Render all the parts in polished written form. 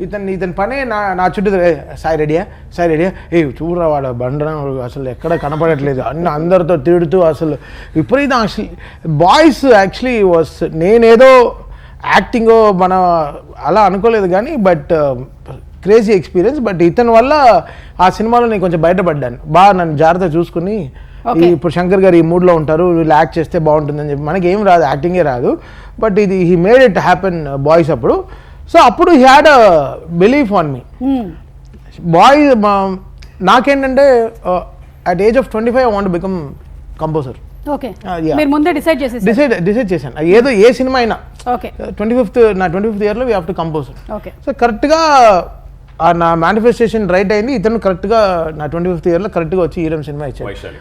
ఇతని పనే నా చుట్టూ సాయి రెడీయా ఏ చూడరా వాడు బండరా అసలు ఎక్కడ కనపడట్లేదు అందరితో తిడుతూ అసలు విపరీతం. అసలు బాయ్స్ యాక్చువల్లీ వాస్ నేనేదో యాక్టింగ్ మన అలా అనుకోలేదు కానీ బట్ క్రేజీ ఎక్స్పీరియన్స్. బట్ ఇతని వల్ల ఆ సినిమాలో నేను కొంచెం బయటపడ్డాను. బాగా నన్ను జాగ్రత్తగా చూసుకుని ఇప్పుడు శంకర్ గారు ఈ మూడ్లో ఉంటారు, వీళ్ళు యాక్ట్ చేస్తే బాగుంటుందని చెప్పి మనకి ఏం రాదు, యాక్టింగే రాదు. బట్ ఇది he made it happen boys అప్పుడు. సో అప్పుడు he had a belief on me. Boys నాకేంటంటే at age of 25 I want become composer. Decide చేశాను ఏదో ఏ సినిమా అయినా 25th ఇయర్లో we have to compose. So కరెక్ట్గా నా మేనిఫెస్టేషన్ రైట్ అయింది. ఇతను కరెక్ట్గా నా 25th ఇయర్లో కరెక్ట్గా వచ్చి ఈరం సినిమా ఇచ్చాడు.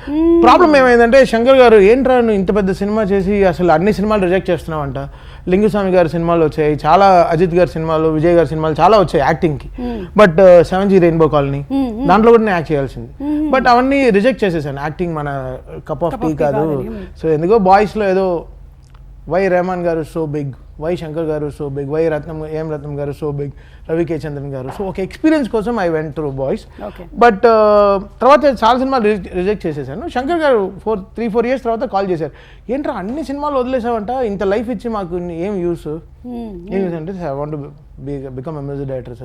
ప్రాబ్లం ఏమైందంటే శంకర్ గారు ఏంట్రా నువ్వు ఇంత పెద్ద సినిమా చేసి అసలు అన్ని సినిమాలు రిజెక్ట్ చేస్తున్నావంట. లింగుస్వామి గారి సినిమాలు వచ్చాయి, చాలా అజిత్ గారి సినిమాలు, విజయ్ గారి సినిమాలు చాలా వచ్చాయి యాక్టింగ్కి. బట్ 7G రెయిన్బో కాలనీ దాంట్లో కూడా నేను యాక్ట్ చేయాల్సింది. బట్ అవన్నీ రిజెక్ట్ చేసేసాను. యాక్టింగ్ మన కప్ ఆఫ్ టీ కాదు. సో ఎందుకో బాయ్స్లో ఏదో వై రెహమాన్ గారు సో బిగ్, వై శంకర్ గారు సో బిగ్, వై ఏం రత్నం గారు సో బిగ్, రవి కే చంద్రన్ గారు. సో ఒక ఎక్స్పీరియన్స్ కోసం I went through boys. But తర్వాత చాలా సినిమాలు రిజెక్ట్ చేసేసాను. శంకర్ గారు 3-4 years తర్వాత కాల్ చేశారు, ఏంట్రా అన్ని సినిమాలు వదిలేసావంట, ఇంత లైఫ్ ఇచ్చి మాకు ఏం యూస్ అంటే I want become a music director.